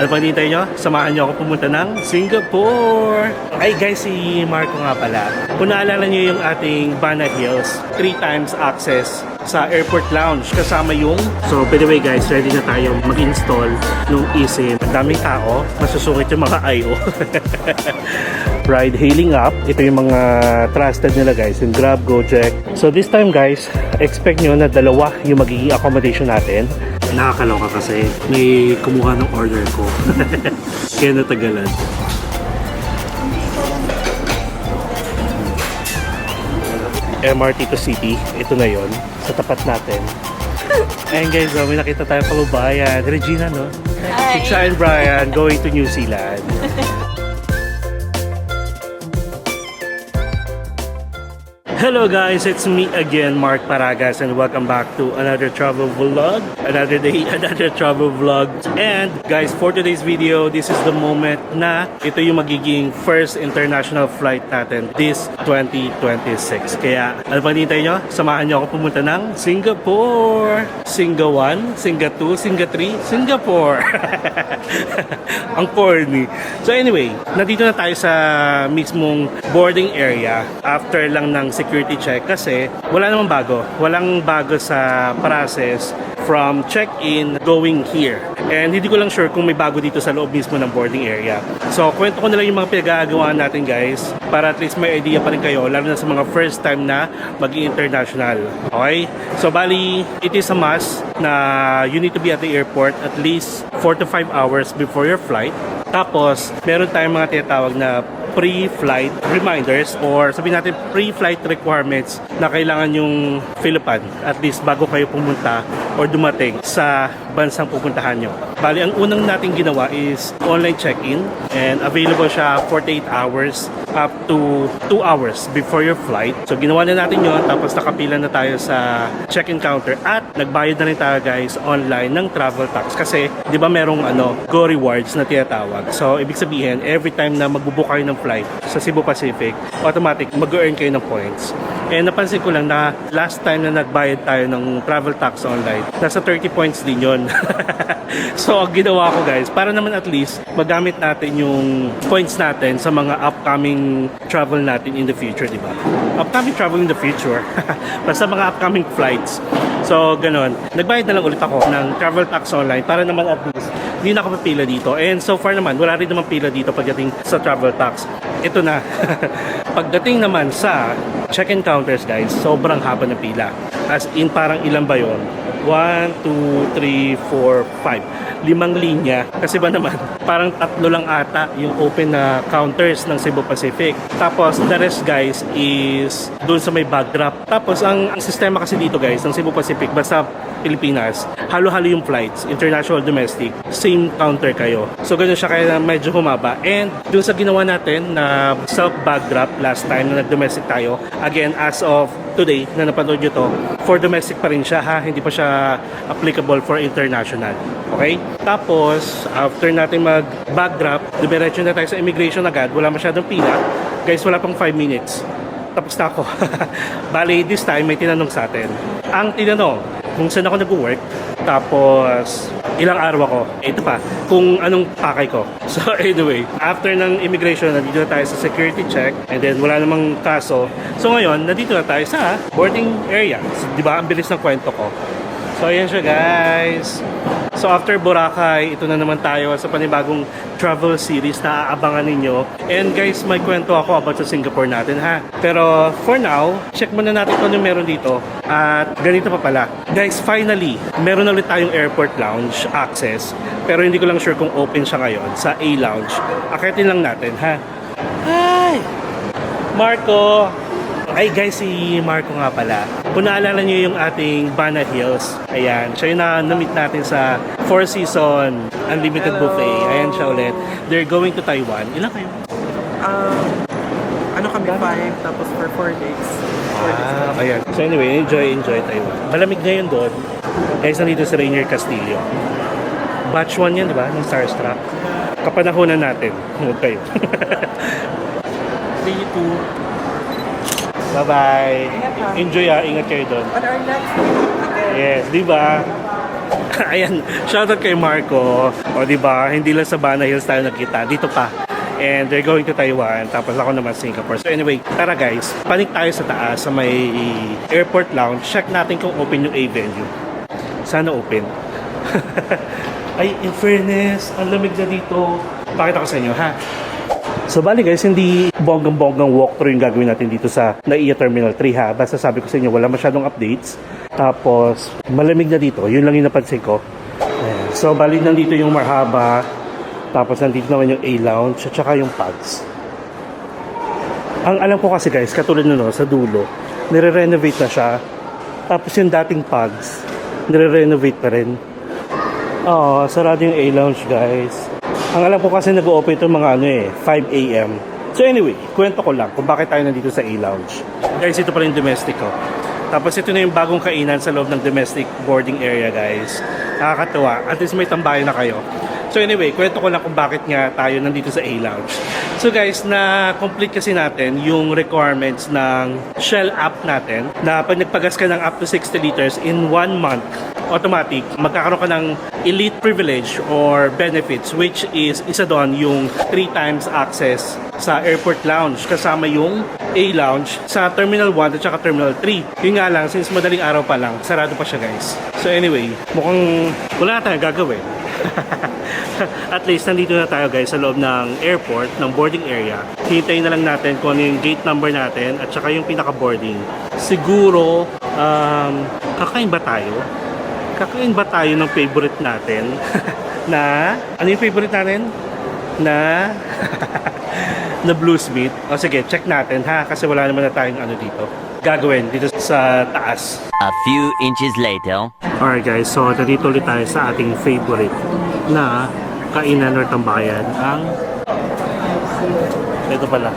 Ano pa hinihintay nyo? Samahan nyo ako pumunta ng Singapore! Ay guys, si Marco nga pala. Kung naalala nyo yung ating Bana Hills, 3 times access sa airport lounge kasama yung... So by the way guys, ready na tayo mag-install ng eSIM. Ang daming tao, masusungit yung mga IO. Ride hailing app, ito yung mga trusted nila guys, yung Grab, Gojek. So this time guys, expect nyo na dalawa yung magiging accommodation natin. Nakakaloka kasi may kumuha ng order ko. Kaya natagalan. MRT to City, ito na yon sa tapat natin. Ayun guys, may nakita tayong kalubayan. Regina, no? Hi. Si Cha and Brian going to New Zealand. Hello guys, it's me again, Mark Paragas, and welcome back to another travel vlog. Another day, another travel vlog. And guys, for today's video, this is the moment na ito yung magiging first international flight natin this 2026. Kaya, ano pa hinihintay nyo? Samahan nyo ako pumunta ng Singapore! Singa 1, Singa 2, Singa 3, Singapore! Ang corny. So anyway, nandito na tayo sa mismong boarding area after lang ng security check kasi wala namang bago. Walang bago sa process from check-in going here. And hindi ko lang sure kung may bago dito sa loob mismo ng boarding area. So, kwento ko na lang yung mga pinag-aagawan natin guys para at least may idea pa rin kayo lalo na sa mga first time na mag-international. Okay? So, bali, it is a must na you need to be at the airport at least 4 to 5 hours before your flight. Tapos, meron tayong mga tinatawag na pre-flight reminders or sabihin natin pre-flight requirements na kailangan yung Philippine at least bago kayo pumunta or dumating sa bansang pupuntahan nyo. Bali, ang unang natin ginawa is online check-in and available siya 48 hours up to 2 hours before your flight. So, ginawa na natin yon tapos nakapila na tayo sa check-in counter at nagbayad na rin tayo guys online ng travel tax kasi di ba merong Go Rewards na tinatawag. So, ibig sabihin, every time na magbubook kayo ng flight sa Cebu Pacific, automatic mag-earn kayo ng points. And napansin ko lang na last time na nagbayad tayo ng travel tax online, nasa 30 points din yon. So, ang ginawa ko guys, para naman at least magamit natin yung points natin sa mga upcoming travel natin in the future, di ba? Upcoming travel in the future. Basta mga upcoming flights. So, ganun. Nagbayad na lang ulit ako ng travel tax online para naman at least hindi na ako mapila dito. And so far naman, wala rin naman pila dito pagdating sa travel tax. Ito na. Pagdating naman sa check-in counters guys, sobrang haba ng pila. As in, parang ilan ba yun? 1, 2, 3, 4, 5. 5 linya. Kasi ba naman, parang 3 lang ata yung open na counters ng Cebu Pacific. Tapos, the rest guys is doon sa may backdrop. Tapos, ang sistema kasi dito guys, ng Cebu Pacific, basta Pilipinas, halo-halo yung flights, international, domestic, same counter kayo. So, ganun siya kaya medyo humaba. And, doon sa ginawa natin na self-backdrop last time na nag-domestic tayo, again, as of today, na napanood nyo to, for domestic pa rin siya ha, hindi pa siya applicable for international. Okay? Tapos, after natin mag-backdrop, dumiretso na tayo sa immigration agad, wala masyadong pila. Guys, wala pang 5 minutes. Tapos na ako. Bali, this time, may tinanong sa atin. Ang tinanong, kung saan ako nag-work, tapos ilang araw ako. Ito pa, kung anong pakay ko. So anyway, after ng immigration, nandito na tayo sa security check and then wala namang kaso. So ngayon, nandito na tayo sa boarding area. So, di ba, ang bilis ng kwento ko. So ayan siya guys. So after Boracay, ito na naman tayo sa panibagong travel series na aabangan ninyo. And guys, may kwento ako about sa Singapore natin ha. Pero for now, check muna natin kung ano meron dito. At ganito pa pala. Guys, finally, meron ulit tayong airport lounge access. Pero hindi ko lang sure kung open siya ngayon sa A lounge. Akitin lang natin ha. Hi! Marco! Ay guys, si Marco nga pala. Kung naalala nyo yung ating Bana Hills, ayan, siya yung na-meet natin sa 4 Season Unlimited Buffet. Ayan siya ulit. They're going to Taiwan. Ilan kayo? Ano kami 5, tapos for 4 days. 4 days. Ayan. So anyway, enjoy Taiwan. Malamig ngayon doon. Guys, nandito si Rainier Castillo. Batch 1 yan, di ba? Ng Starstruck. Kapanahonan natin. Huwag kayo. 3, 2, bye-bye. Enjoy Ingat kayo doon. On our next Yes, di ba? Ayan, shoutout kay Marco. O di ba, hindi lang sa Bana Hills tayo nagkita, dito pa. And they're going to Taiwan, tapos ako naman Singapore. So anyway, tara guys, panik tayo sa taas sa may airport lounge. Check natin kung open yung A venue. Sana open. Ay, in fairness, ang lamig na dito. Pakita ko sa inyo, ha? So bali guys, hindi bonggang-bonggang walkthrough yung gagawin natin dito sa NAIA Terminal 3 ha. Basta sabi ko sa inyo, wala masyadong updates. Tapos, malamig na dito. Yun lang yung napansin ko. Ayan. So bali nandito yung Marhaba. Tapos nandito naman yung A-Lounge at saka yung Pugs. Ang alam ko kasi guys, katulad nun sa dulo, nire-renovate na siya. Tapos yung dating Pugs, nire-renovate pa rin. Oo, sarado yung A-Lounge guys. Ang alam ko kasi nag-o-open ito mga 5 a.m. So anyway, kwento ko lang kung bakit tayo nandito sa A-Lounge. Guys, ito pa rin yung domestic ko. Tapos ito na yung bagong kainan sa loob ng domestic boarding area guys. Nakakatuwa. At least may tambayan na kayo. So anyway, kwento ko lang kung bakit nga tayo nandito sa A-Lounge. So guys, na-complete kasi natin yung requirements ng Shell app natin na pag nagpagas ka ng up to 60 liters in 1 month, automatic, magkakaroon ka ng elite privilege or benefits, which is isa doon yung 3 times access sa airport lounge kasama yung A-Lounge sa Terminal 1 at saka Terminal 3. Yun nga lang, since madaling araw pa lang, sarado pa siya guys. So anyway, mukhang wala na tayong gagawin. At least nandito na tayo guys sa loob ng airport, ng boarding area. Hintayin na lang natin kung ano yung gate number natin at saka yung pinaka-boarding. Siguro, kakain ba tayo? Kakain ba tayo ng favorite natin? Na, ano yung favorite natin? Na, na Blues Meat. O sige, check natin ha, kasi wala naman na tayong ano dito gagawin dito sa taas. A few inches later. Alright guys, so nandito ulit tayo sa ating favorite na kainan or tambayan, ang ito pala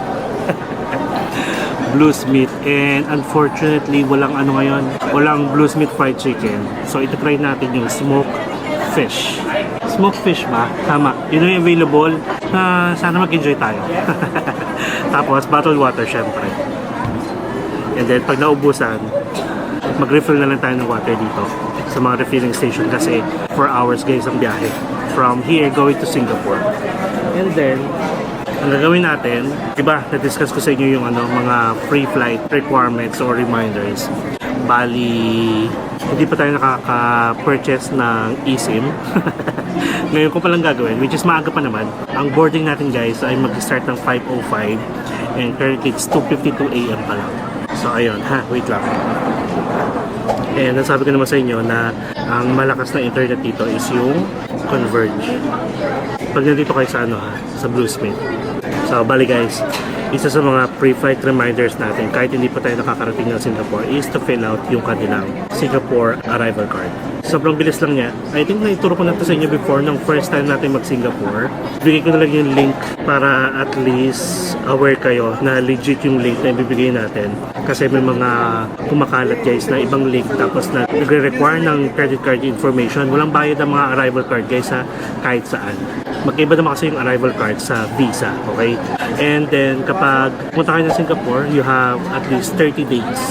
Blues Meat. And unfortunately walang ano ngayon, walang Blues Meat fried chicken. So ito try natin yung smoked fish. Smoked fish ba? Tama, yun yung available. Sana mag-enjoy tayo. Tapos bottled water syempre. And then pag naubusan, mag-refill na lang tayo ng water dito sa mga refilling station kasi 4 hours guys ang biyahe from here going to Singapore. And then ang gagawin natin, diba, na-discuss ko sa inyo yung mga free flight requirements or reminders. Bali, hindi pa tayo nakaka-purchase ng eSIM. Ngayon ko palang gagawin, which is maaga pa naman. Ang boarding natin guys ay mag-start ng 5:05 and currently it's 2:52 a.m. pa lang. So ayun, wait lang. And nasabi ko naman sa inyo na ang malakas na internet dito is yung Converge. Pag nandito kayo sa sa Blues Meat. So bali guys, isa sa mga pre-flight reminders natin kahit hindi pa tayo nakakarating ng Singapore is to fill out yung kanilang Singapore arrival card. Sobrang bilis lang niya. I think naituro ko na ito sa inyo before nung first time natin mag-Singapore. Bigay ko na lang yung link para at least aware kayo na legit yung link na ibibigay natin. Kasi may mga kumakalat guys na ibang link tapos na nagre-require ng credit card information. Walang bayad ang mga arrival card guys kahit saan. Magkaiba naman kasi yung arrival card sa visa, okay? And then kapag punta kayo ng Singapore, you have at least 30 days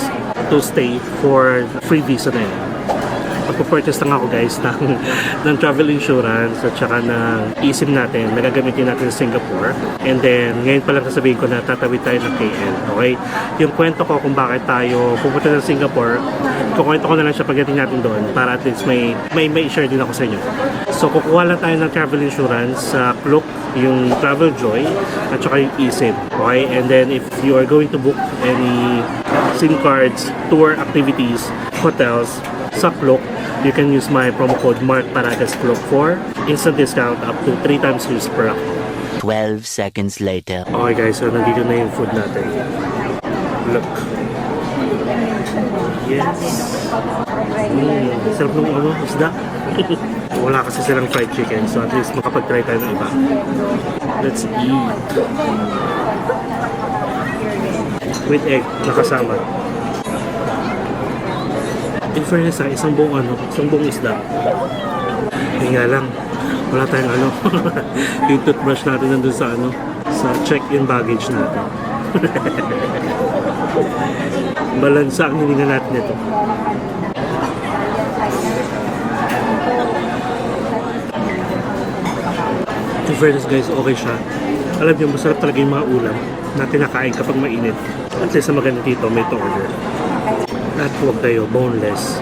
to stay for free visa na yun. Magpo-purchase lang ako guys ng travel insurance at saka ng eSIM natin na gagamitin natin sa Singapore. And then ngayon pa lang sasabihin ko na tatawid tayo ng KL, okay? Yung kwento ko kung bakit tayo pupunta ng Singapore, kukwento ko na lang siya pagdating natin doon para at least may share din ako sa inyo. So kukuha lang tayo ng travel insurance sa Klook, yung Travel Joy at saka yung eSIM, okay? And then if you are going to book any SIM cards, tour activities, hotels sa Klook, you can use my promo code MarkParagasKlook for instant discount up to 3 times use per app. 12 seconds later. Okay guys, so nandito na yung food natin. Look. Yes. Sarap ng isda. Wala kasi silang fried chicken, so at least makapag-try tayo ng iba. Let's eat. With egg, nakasama. In fairness isang buong isda. Hindi nga lang, wala tayong yung toothbrush natin nandun sa sa check-in baggage natin. Balansa ang hininga natin ito. fairness guys, okay siya. Alam niyo, masarap talaga yung mga ulam na kinakain kapag mainit. At sa maganda dito, may to order. At huwag kayo, boneless.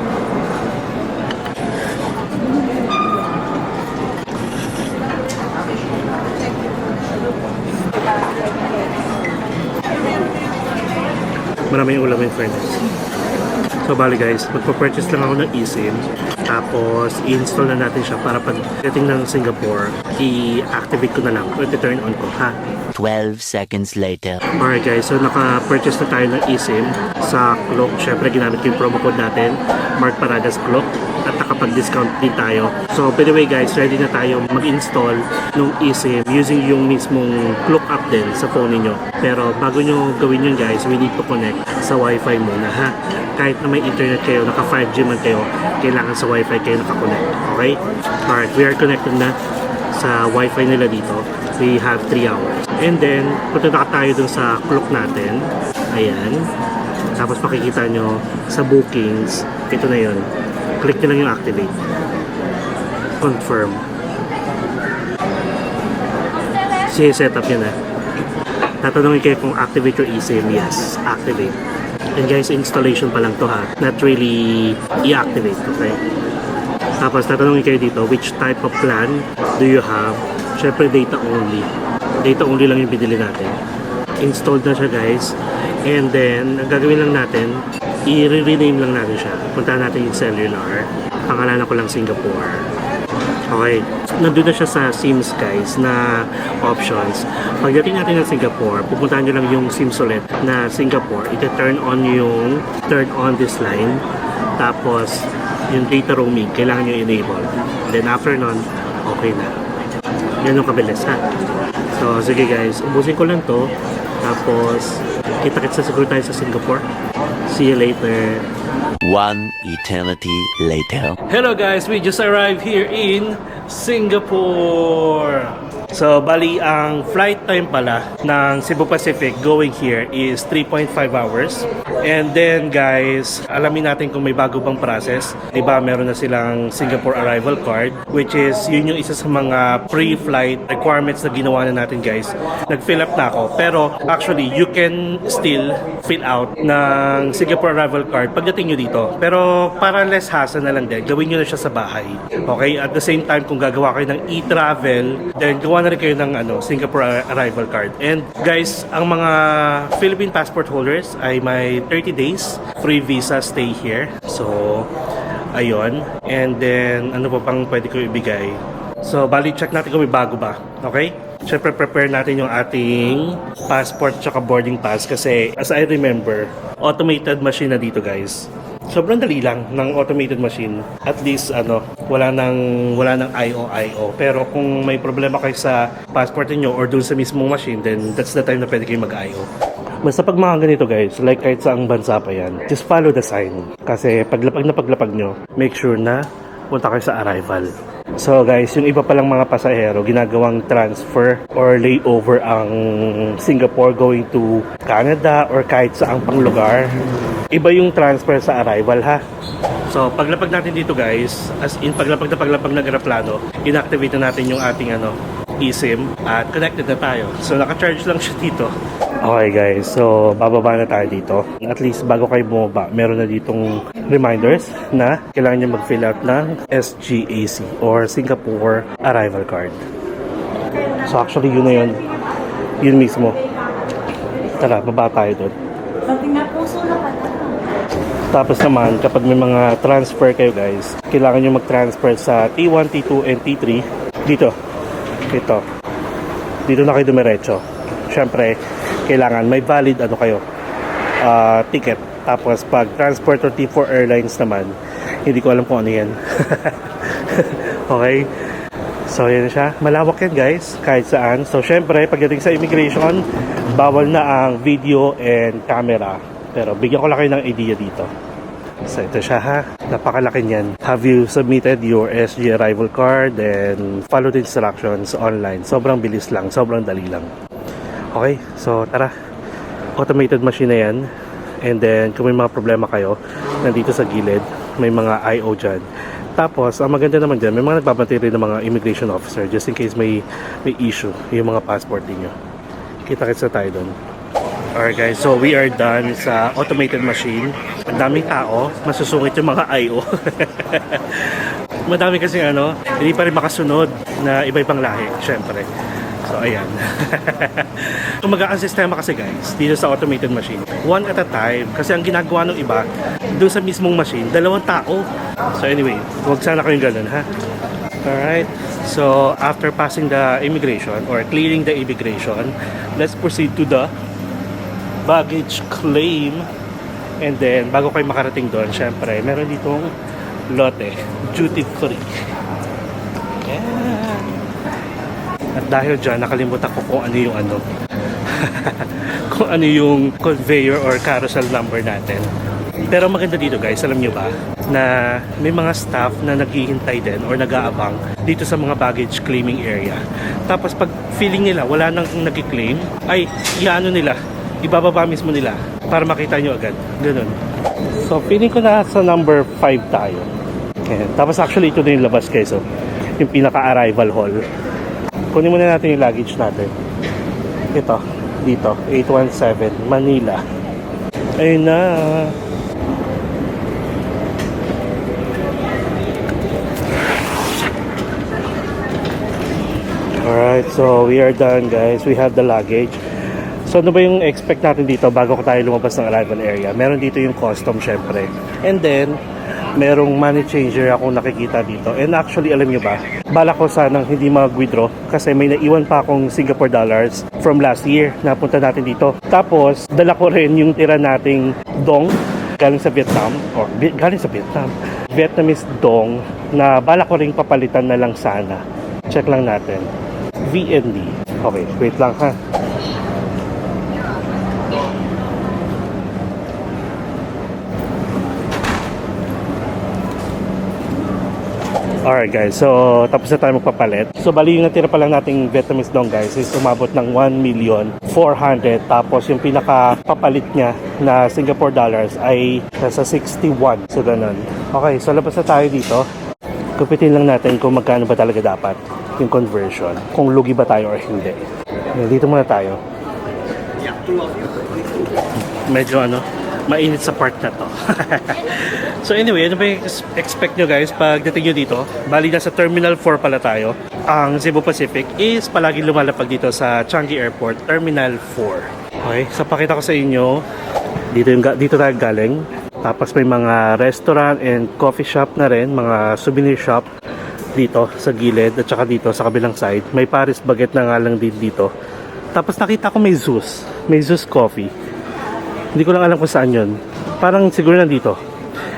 Maraming ulam yung fairness. So bali guys, magpa-purchase lang ako ng eSIM. Tapos i-install na natin siya para pag dating ng Singapore, i-activate ko na lang o i-turn on ko ha. 12 seconds later. Alright guys, so naka-purchase na tayo ng eSIM sa Klook. Syempre ginamit ko yung promo code natin, Mark Paragas Klook, at nakapag-discount din tayo. So by the way guys, ready na tayo mag-install ng eSIM using yung mismong Klook app din sa phone niyo. Pero bago nyo gawin yun guys, we need to connect sa Wi-Fi muna ha. Kahit na may internet kayo, naka 5G man kayo, kailangan sa Wi-Fi kayo nakakonect. Okay? Alright, we are connected na sa Wi-Fi nila dito. We have 3 hours. And then, punta na tayo dun sa Klook natin. Ayan. Tapos makikita nyo sa bookings, ito na yun. Click nyo lang yung activate. Confirm. Setup yun na. Tatanungin kayo kung activate your eSIM. Yes, activate. And guys, installation pa lang to ha. Not really i-activate, okay? Tapos tatanungin kayo dito, which type of plan do you have? Syempre data only. Data only lang yung binili natin. Installed na siya guys. And then, ang gagawin lang natin, i-rename lang natin siya. Punta natin yung cellular. Pangalanan ko lang Singapore. Okay. Nandun na siya sa SIMs guys na options. Pagdating natin ng Singapore, pupuntahan nyo lang yung SIMs ulit na Singapore. Ito-turn on this line. Tapos, yung data roaming, kailangan nyo enable. Then after nun, okay na. Yan yung kabilis ha. So, sige guys, ubusin ko lang to. Tapos, kita-kits na siguro tayo sa Singapore. See you later. One eternity later. Hello guys, we just arrived here in Singapore. So, bali ang flight time pala ng Cebu Pacific going here is 3.5 hours. And then guys, alamin natin kung may bago bang process. Diba, meron na silang Singapore arrival card, which is yun yung isa sa mga pre-flight requirements na ginawa na natin guys. Nag-fill up na ako. Pero actually, you can still fill out ng Singapore arrival card pagdating nyo dito. Pero para less hassle na lang din, gawin nyo na siya sa bahay. Okay? At the same time, kung gagawa kayo ng e-travel, then gawa na rin kayo ng Singapore arrival card. And guys, ang mga Philippine passport holders ay may 30 days free visa stay here. So, ayun. And then, ano pa pang pwede ko ibigay? So, bali check natin kung may bago ba. Okay? Siyempre, prepare natin yung ating passport tsaka boarding pass kasi as I remember, automated machine na dito guys. Sobrang dali lang ng automated machine. At least wala nang IO. Pero kung may problema kayo sa passport niyo or doon sa mismong machine, then that's the time na pwede kayo mag-IO. Basta pag mga ganito guys, like kahit saang bansa pa yan, just follow the sign. Kasi paglapag nyo, make sure na punta kayo sa arrival. So guys, yung iba palang mga pasahero, ginagawang transfer or layover ang Singapore going to Canada or kahit saang pang lugar. Iba yung transfer sa arrival ha. So paglapag natin dito guys, as in paglapag ng aeroplano, inactivate na natin yung ating eSIM at connected na tayo. So naka-charge lang siya dito. Okay guys, so bababa na tayo dito. At least bago kayo bumaba, meron na ditong reminders na kailangan nyo mag-fill out ng SGAC or Singapore Arrival Card. So actually yun na yun. Yun mismo. Tara, baba tayo doon. Tapos naman, kapag may mga transfer kayo guys, kailangan nyo mag-transfer sa T1, T2, and T3 dito. Dito na kayo dumiretso. Siyempre, kailangan may valid ticket. Tapos pag transport or T4 Airlines naman, hindi ko alam kung ano yan. Okay? So yan na siya. Malawak yan guys, kahit saan. So syempre, pagdating sa immigration, bawal na ang video and camera. Pero bigyan ko lang kayo ng idea dito. So ito siya ha. Napakalaki niyan. Have you submitted your SG arrival card and follow the instructions online? Sobrang bilis lang, sobrang dali lang. Okay, so tara. Automated machine na yan. And then, kung may mga problema kayo, nandito sa gilid, may mga IO dyan. Tapos, ang maganda naman dyan, may mga nagbabantay rin ng mga immigration officer just in case may issue yung mga passport niyo. Kita-kits na tayo doon. Alright guys, so we are done sa automated machine. Ang daming tao, masusungit yung mga IO. Madami kasi hindi pa rin makasunod na iba-ibang lahi, syempre. So ayan. Kumaga ang sistema kasi guys, dito sa automated machine, one at a time. Kasi ang ginagawa ng iba, doon sa mismong machine, 2 tao. So anyway, huwag sana kayong ganun ha. Alright, so after passing the immigration or clearing the immigration, let's proceed to the baggage claim. And then, bago kayo makarating doon, syempre, meron ditong lote, duty free. Yeah. At dahil dyan, nakalimutan ko kung ano yung kung ano yung conveyor or carousel number natin. Pero maganda dito guys, alam nyo ba, na may mga staff na naghihintay din or nag-aabang dito sa mga baggage claiming area. Tapos pag feeling nila wala nang nag-claim, ay nila, ibababa mismo nila para makita nyo agad. Ganun. So feeling ko na sa number 5 tayo. Okay. Tapos actually ito na yung labas guys. So, yung pinaka-arrival hall. Kunin muna natin yung luggage natin. Ito. Dito. 817 Manila. Ayun na. Alright. So we are done guys. We have the luggage. So ano ba yung expect natin dito bago ko tayo lumabas ng arrival area? Meron dito yung custom syempre. And then, merong money changer akong nakikita dito. And actually, alam nyo ba, bala ko sanang hindi mag-withdraw kasi may naiwan pa akong Singapore dollars from last year na punta natin dito. Tapos, dala ko rin yung tira nating dong galing sa Vietnam Vietnamese dong na bala ko rin papalitan na lang sana. Check lang natin. VND. Okay, wait lang ha. Alright guys, so tapos na tayo magpapalit. So bali yung natira pa lang nating Vietnamese dong guys is umabot ng 1,400,000. Tapos yung pinaka papalit niya na Singapore dollars ay nasa 61. So ganun. Okay, so labas na tayo dito. Kupitin lang natin kung magkano ba talaga dapat yung conversion. Kung lugi ba tayo or hindi. Dito muna tayo. Medyo mainit sa part na to. So anyway, ano ba yung expect nyo guys pagdating nyo dito? Bali na sa Terminal 4 pala tayo. Ang Cebu Pacific is palagi lumalapag dito sa Changi Airport, Terminal 4. Okay, so pakita ko sa inyo. Dito tayo galing. Tapos may mga restaurant and coffee shop na rin, mga souvenir shop dito sa gilid at saka dito sa kabilang side. May Paris Baguette na nga lang din dito. Tapos nakita ko may Zeus Coffee. Hindi ko lang alam kung saan yun. Parang siguro nandito.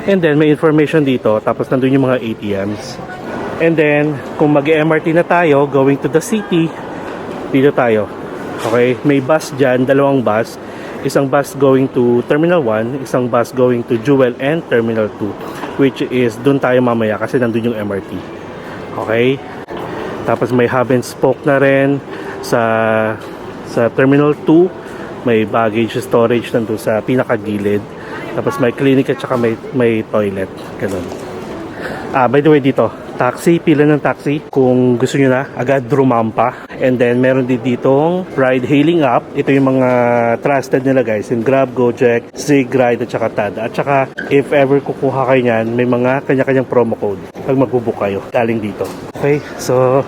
And then may information dito. Tapos nandun yung mga ATMs. And then kung mag-MRT na tayo going to the city, dito tayo. Okay, may bus dyan, 2 bus. Isang bus going to Terminal 1, isang bus going to Jewel and Terminal 2, which is dun tayo mamaya kasi nandun yung MRT. Okay, tapos may hub and spoke na rin sa Terminal 2. May baggage storage nandun sa pinakagilid. Tapos may clinic at saka may toilet. Ganun. By the way dito, taxi, pila ng taxi kung gusto nyo na agad rumampa. And then meron din ditong ride hailing app. Ito yung mga trusted nila guys, yung Grab, Gojek, Zig Ride at saka TAD. At saka if ever kukuha kayo nyan, may mga kanya-kanyang promo code pag magbubook kayo galing dito. Okay, so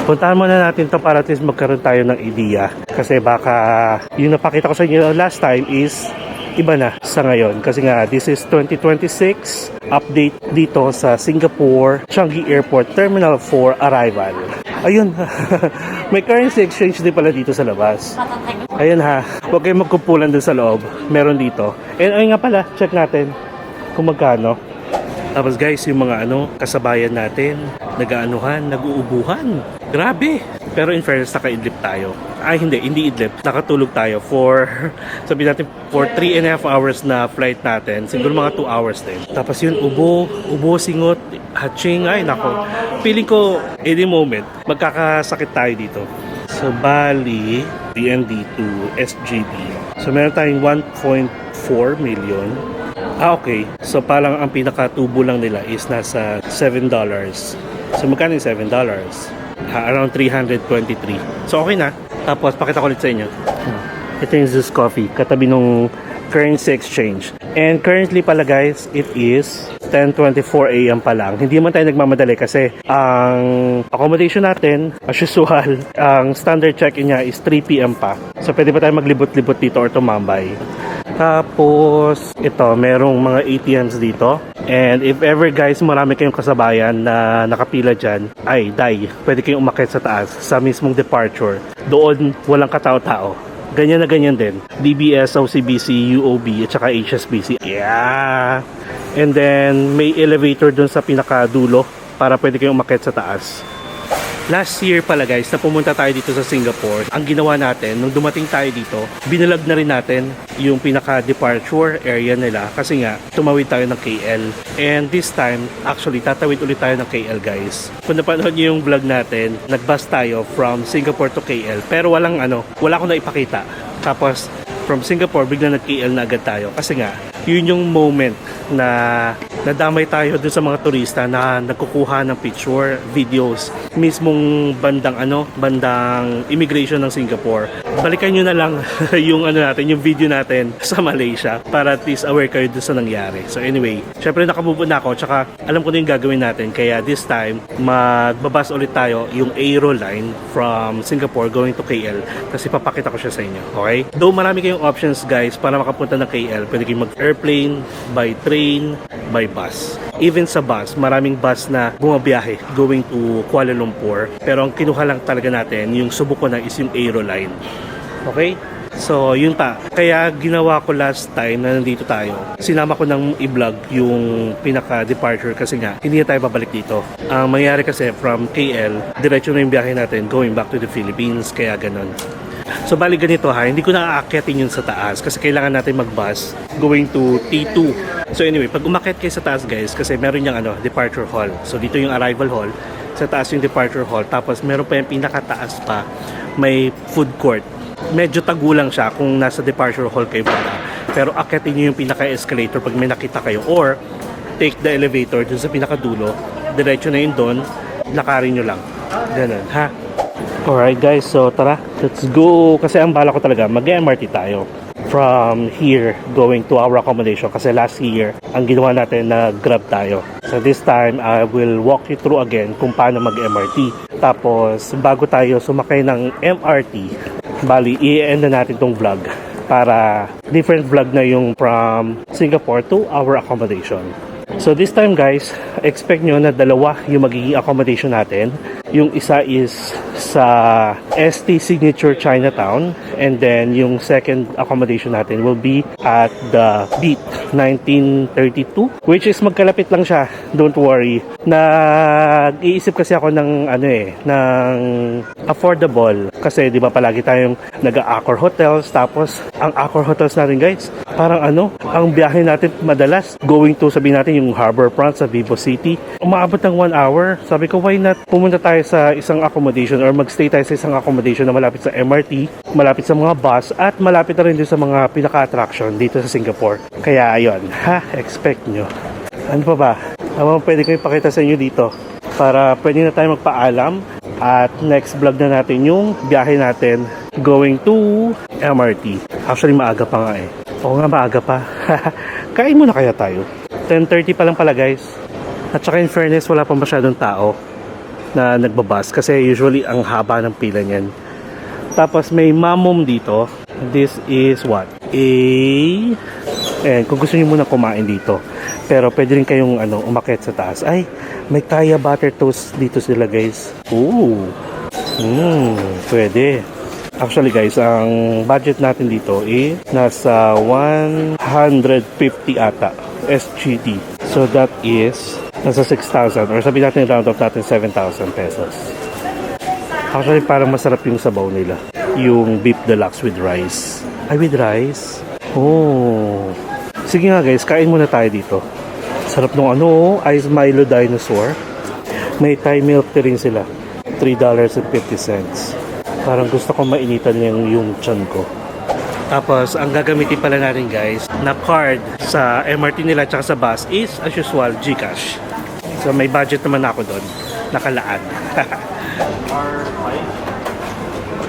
puntahan muna natin to para at least magkaroon tayo ng idea. Kasi baka yung napakita ko sa inyo last time is iba na sa ngayon. Kasi nga this is 2026 update dito sa Singapore Changi Airport Terminal 4 arrival. Ayun, may currency exchange din pala dito sa labas. Ayun ha, huwag kayong magkumpulan dun sa loob. Meron dito. And ayun nga pala, check natin kung magkano. Tapos guys, yung mga kasabayan natin, nag-aanuhan, nag-uubuhan. Grabe! Pero in fairness, naka-idlip tayo. Ay, hindi idlip. Nakatulog tayo for, sabi natin, for 3.5 hours na flight natin. Siguro mga 2 hours din. Tapos yun, ubo, singot, hatching. Ay, nako. Feeling ko, any moment, magkakasakit tayo dito. So, Bali, DND to SGB. So, meron tayong 1.4 million. Okay. So parang ang pinaka-tubo lang nila is nasa $7. So magkano yung $7? Around 323. So okay na. Tapos pakita ko ulit sa inyo. Ito yung Zeus Coffee, katabi nung currency exchange. And currently pala guys, it is 10:24 AM pa lang. Hindi man tayo nagmamadali kasi ang accommodation natin, as usual, ang standard check-in niya is 3 PM pa. So pwede pa tayo maglibot-libot dito or tumambay. Tapos ito, merong mga ATMs dito. And if ever guys, marami kayong kasabayan na nakapila dyan, ay, pwede kayong umakyat sa taas sa mismong departure. Doon, walang katao-tao. Ganyan na ganyan din. DBS, OCBC, UOB, at saka HSBC. Yeah! And then, may elevator dun sa pinakadulo para pwede kayong umakyat sa taas. Last year pala guys, na pumunta tayo dito sa Singapore, ang ginawa natin, nung dumating tayo dito, binalag na rin natin yung pinaka-departure area nila kasi nga, tumawid tayo ng KL. And this time, actually, tatawid ulit tayo ng KL guys. Kung napanood nyo yung vlog natin, nag-bus tayo from Singapore to KL, pero wala akong naipakita. Tapos, from Singapore, bigla nag-KL na agad tayo kasi nga, yun yung moment na nadamay tayo dun sa mga turista na nagkukuha ng picture, videos, mismong bandang immigration ng Singapore. Balikan nyo na lang yung yung video natin sa Malaysia para at least aware kayo dun sa nangyari. So anyway, syempre nakamove na ako, tsaka alam ko na yung gagawin natin, kaya this time magbabas ulit tayo yung Aero line from Singapore going to KL kasi papakita ko siya sa inyo. Okay? Though marami kayong options guys para makapunta ng KL, pwede kayong mag-airplane, by train, by bus. Even sa bus, maraming bus na bumabiyahe going to Kuala Lumpur. Pero ang kinuha lang talaga natin, yung subok ko na is yung Aero line. Okay? So, yun pa. Kaya ginawa ko last time na nandito tayo. Sinama ko ng i-vlog yung pinaka-departure kasi nga, hindi na tayo babalik dito. Ang mangyari kasi from KL, diretso na yung biyahe natin going back to the Philippines. Kaya ganun. So bali ganito ha, hindi ko na aakyatin yun sa taas kasi kailangan natin mag-bus going to T2. So anyway, pag umakyat kayo sa taas guys, kasi meron yung departure hall. So dito yung arrival hall, sa taas yung departure hall, tapos meron pa yung pinakataas pa, may food court. Medyo tagulang siya kung nasa departure hall kayo pa. Pero akyatin nyo yung pinaka-escalator pag may nakita kayo, or take the elevator dun sa pinakadulo, diretso na yun doon, lakarin nyo lang. Ganun ha. Alright guys, so tara, let's go. Kasi ang bala ko talaga, mag-MRT tayo from here going to our accommodation. Kasi last year, ang ginawa natin na Grab tayo. So this time, I will walk you through again kung paano mag-MRT. Tapos, bago tayo sumakay ng MRT, bali, i-end na natin tong vlog para different vlog na yung from Singapore to our accommodation. So this time guys, expect nyo na dalawa yung magiging accommodation natin. Yung isa is sa ST Signature Chinatown, and then yung second accommodation natin will be at the Beat 1932, which is magkalapit lang siya, don't worry. Nag-iisip kasi ako ng ng affordable kasi di ba palagi tayong nag-Accor Hotels, tapos ang Accor Hotels natin guys, parang ang biyahe natin madalas going to, sabihin natin yung Harbourfront sa Vivo City, umaabot ng 1 hour. Sabi ko, why not pumunta tayo sa isang accommodation or magstay tayo sa isang accommodation na malapit sa MRT, malapit sa mga bus, at malapit na rin din sa mga pinaka-attraction dito sa Singapore. Kaya ayun, expect nyo. Ano pa ba? Pwede ko ipakita sa inyo dito para pwede na tayo magpaalam, at next vlog na natin yung biyahe natin going to MRT. Actually maaga pa nga Oo nga, maaga pa. Kain muna kaya tayo. 10:30 pa lang pala guys. At saka in fairness, wala pa masyadong tao na nagbabas kasi usually ang haba ng pila niyan. Tapos may mamom dito. This is what? Kung gusto niyo muna kumain dito. Pero pwede rin kayong umakyat sa taas. Ay, may kaya butter toast dito sila guys. Ooh. Pwede. Actually guys, ang budget natin dito nasa 150 ata SGD. So that is nasa 6,000, or sabihin natin round off natin 7,000 pesos. Actually parang masarap yung sabaw nila, yung beef deluxe with rice. Ay, with rice? Oh, sige nga guys, kain muna tayo dito. Sarap nung Ice Milo Dinosaur. May Thai milk tea rin sila, $3.50. Parang gusto ko mainitan yung tiyan ko. Tapos, ang gagamitin pala natin guys, na card sa MRT nila at sa bus is as usual GCash. So may budget naman ako doon, nakalaan.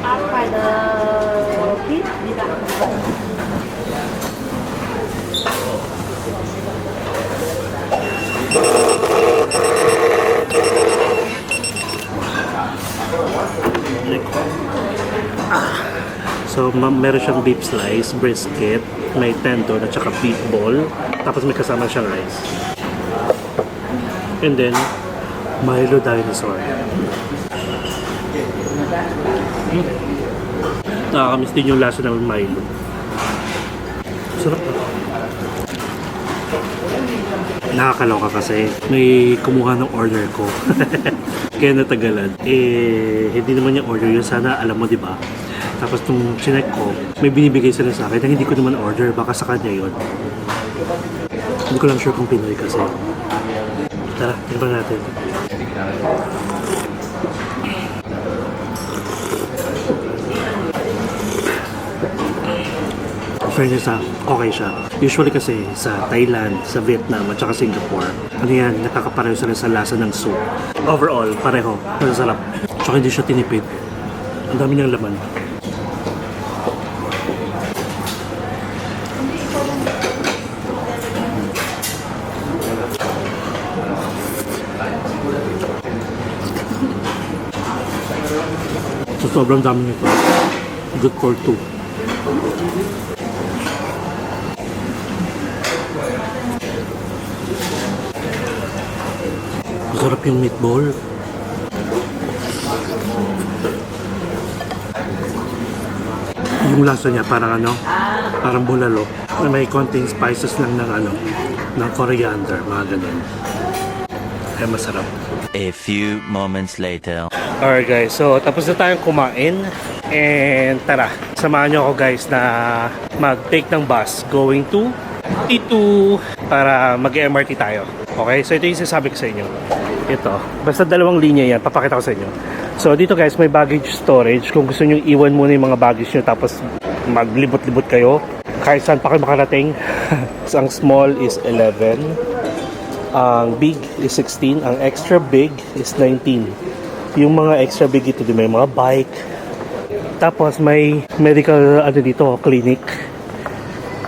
8块的皮，你打。 So, meron siyang beef slice, brisket, may tendon at saka beef ball. Tapos may kasama siyang rice. And then, Milo Dinosaur. Nakakamiss din yung lasa ng Milo. Sarap na. Nakakaloka kasi may kumuha ng order ko. Kaya natagalan. Hindi naman yung order yun. Sana alam mo, di ba? Tapos nung chinek ko, may binibigay sila sa akin na hindi ko naman order. Baka sa kanya yun. Hindi ko lang sure kung Pinoy kasi. Tara, tingnan natin. Fairness okay siya. Usually kasi sa Thailand, sa Vietnam at saka Singapore, ano yan, nakakapareho sila sa lasa ng soup. Overall, pareho. Masasarap. Tsaka hindi siya tinipid. Ang dami niyang laman. So, sobrang dami nito. Good for two. Masarap yung meatball. Yung lasa niya parang parang bulalo. May konting spices lang ng coriander, mga ganun. Kaya masarap. A few moments later. Alright guys, so tapos na tayong kumain. And tara, samahan nyo ako guys na mag-take ng bus going to T2 para mag-MRT tayo. Okay, so ito yung sinasabi ko sa inyo. Ito, basta dalawang linya yan, papakita ko sa inyo. So dito guys, may baggage storage. Kung gusto nyo iwan muna yung mga baggage nyo tapos maglibot-libot kayo kahit saan pa kayo makarating. So, ang small is 11, ang big is 16, ang extra big is 19. Yung mga extra big ito, may mga bike, tapos may medical dito, clinic,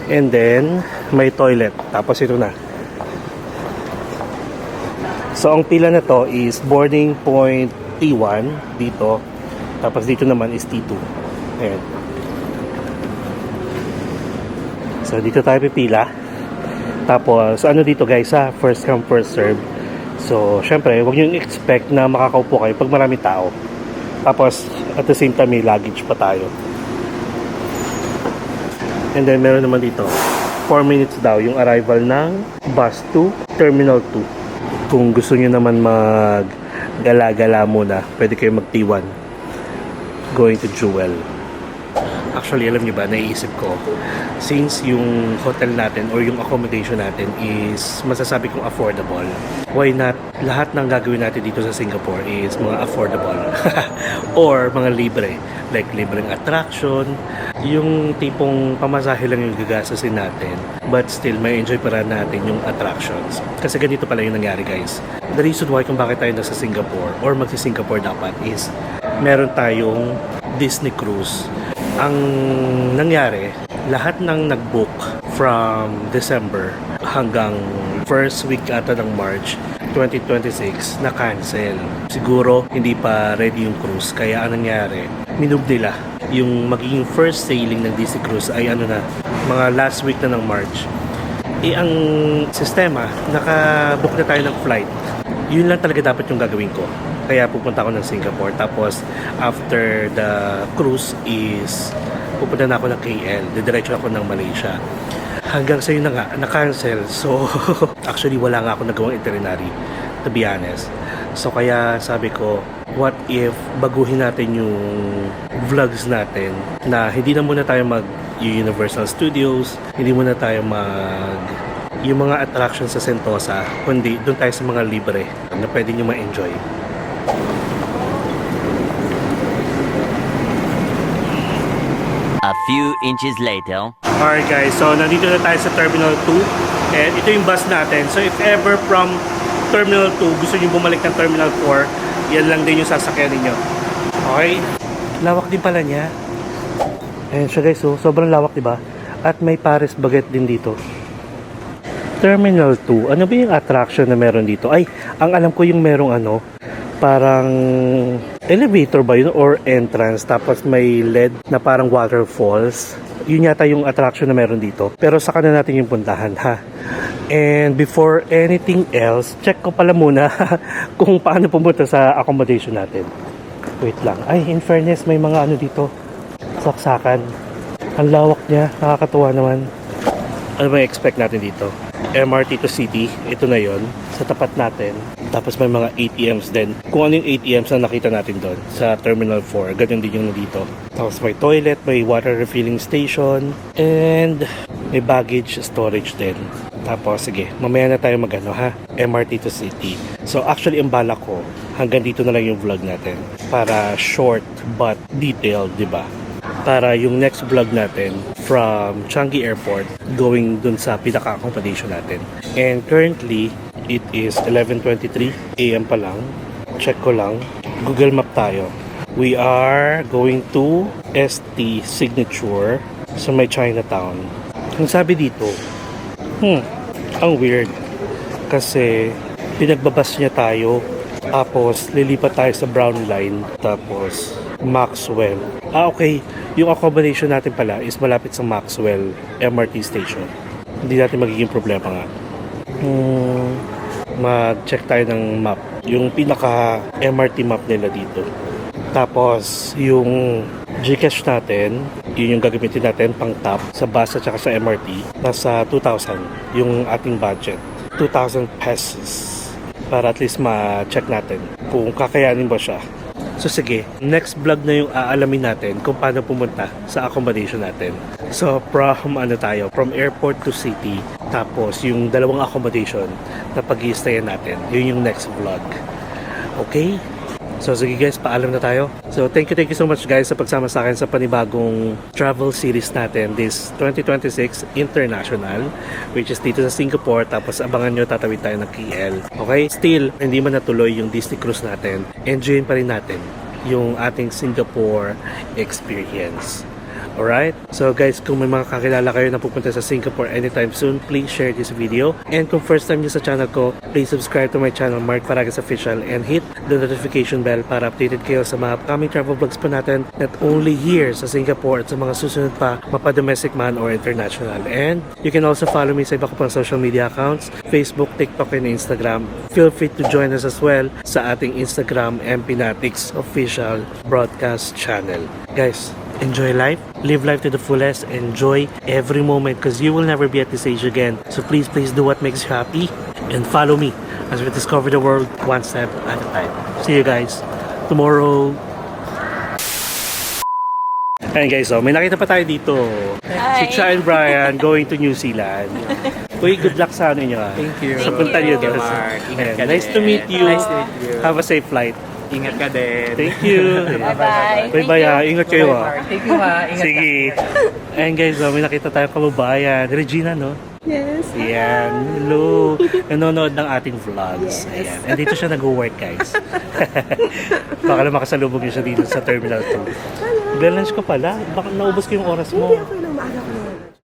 and then may toilet, tapos ito na. So ang pila na to is boarding point T1 dito, tapos dito naman is T2. Ayan. So dito tayo pipila. Tapos dito guys, first come first serve. So syempre huwag niyo expect na makakaupo kayo pag marami tao. Tapos at the same time may luggage pa tayo. And then meron naman dito 4 minutes daw yung arrival ng bus to Terminal 2. Kung gusto niyo naman mag gala-gala muna, pwede kayo mag T1 going to Jewel. Actually, alam niyo ba, naiisip ko, since yung hotel natin or yung accommodation natin is masasabi kong affordable, why not lahat ng gagawin natin dito sa Singapore is mga affordable or mga libre, like libreng attraction, yung tipong pamasahe lang yung gagasasin natin but still may enjoy pa rin natin yung attractions. Kasi ganito pala yung nangyari guys. The reason why kung bakit tayo nasa Singapore or magsi-Singapore dapat is meron tayong Disney cruise. Ang nangyari, lahat ng nag-book from December hanggang first week ata ng March 2026 na cancel. Siguro hindi pa ready yung cruise, kaya ang nangyari, minove nila yung magiging first sailing ng Disney Cruise ay mga last week na ng March. Ang sistema, naka-book na tayo ng flight. Yun lang talaga dapat yung gagawin ko. Kaya pupunta ako ng Singapore. Tapos, after the cruise is, pupunta na ako ng KL. Didiretso ako ng Malaysia. Hanggang sa yun na nga, na-cancel. So, actually, wala nga ako nagawang itinerary, to be honest. So, kaya sabi ko, what if baguhin natin yung vlogs natin na hindi na muna tayo mag-Universal Studios, hindi muna tayo yung mga attractions sa Sentosa, kundi doon tayo sa mga libre na pwede nyo ma-enjoy. A few inches later. Alright guys, so nandito na tayo sa Terminal 2. And ito yung bus natin. So if ever from Terminal 2, gusto nyo bumalik ng Terminal 4, yan lang din yung sasakyan ninyo. Okay? Lawak din pala niya. Ayan siya guys, so sobrang lawak, diba? At may Paris Baguette din dito. Terminal 2, ano ba yung attraction na meron dito? Ay, ang alam ko yung merong parang elevator ba yun or entrance, tapos may LED na parang waterfalls. Yun yata yung attraction na meron dito. Pero saka na natin yung puntahan, ha? And before anything else, check ko pala muna kung paano pumunta sa accommodation natin. Wait lang. Ay, in fairness, may mga dito. Saksakan. Ang lawak niya. Nakakatuwa naman. Ano ba expect natin dito? MRT to city. Ito na yon sa tapat natin. Tapos may mga ATMs din. Kung ano yung ATMs na nakita natin doon sa Terminal 4, ganyan din yung nandito. Tapos may toilet, may water refilling station, and may baggage storage din. Tapos sige, mamaya na tayo ha? MRT to city. So actually ang balak ko, hanggang dito na lang yung vlog natin. Para short but detailed, di ba? Para yung next vlog natin from Changi Airport going dun sa pinaka-accommodation natin. And currently, it is 11:23 AM pa lang. Check ko lang. Google Map tayo. We are going to ST Signature sa may Chinatown. Ang sabi dito, ang weird. Kasi pinagbabas niya tayo. Tapos lilipat tayo sa Brown Line. Tapos Maxwell. Okay. Yung accommodation natin pala is malapit sa Maxwell MRT station. Hindi natin magiging problema nga. Mag-check tayo ng map. Yung pinaka MRT map nila dito. Tapos yung Gcash natin, yun yung gagamitin natin pang top sa bus at saka sa MRT. Nasa 2,000 yung ating budget. 2,000 pesos. Para at least ma-check natin kung kakayanin ba siya. So sige, next vlog na yung aalamin natin kung paano pumunta sa accommodation natin. So from from airport to city, tapos yung dalawang accommodation na pag-i-stayan natin, yun yung next vlog. Okay? So sige guys, paalam na tayo. So thank you so much guys sa pagsama sa akin sa panibagong travel series natin this 2026 International, which is dito sa Singapore. Tapos abangan nyo, tatawid tayo ng KL. Okay? Still, hindi man natuloy yung Disney Cruise natin, enjoyin pa rin natin yung ating Singapore experience. Alright? So guys, kung may mga kakilala kayo na pupunta sa Singapore anytime soon, please share this video. And kung first time nyo sa channel ko, please subscribe to my channel, Mark Paragas Official, and hit the notification bell para updated kayo sa mga upcoming travel vlogs po natin, not only here sa Singapore at sa mga susunod pa, mapa-domestic man or international. And you can also follow me sa iba ko pang social media accounts, Facebook, TikTok, and Instagram. Feel free to join us as well sa ating Instagram, MPNatics Official Broadcast Channel. Guys, enjoy life, live life to the fullest, enjoy every moment because you will never be at this age again. So please do what makes you happy and follow me as we discover the world one step at a time. See you guys tomorrow. Ayan guys, so may nakita pa tayo dito. Si Cha and Brian going to New Zealand. Uy, good luck sa inyo Thank you. Sa punta nyo doon. Mark. Ingat ka Nice din. to meet you. Nice to meet you. Have a safe flight. Ingat ka din. Thank you. Bye-bye. Bye-bye. Ingat kayo Thank you ha. Ingat Sige. Ayan guys, may nakita tayong kababayan. Regina, no? Yes. Ayan. Hello. Nanonood ng ating vlogs. Ayan. And dito siya nag-work, guys. Baka lang makasalubog niyo siya dito sa Terminal 2. Lunch ko pala. Baka naubos ko yung oras mo. Hindi ako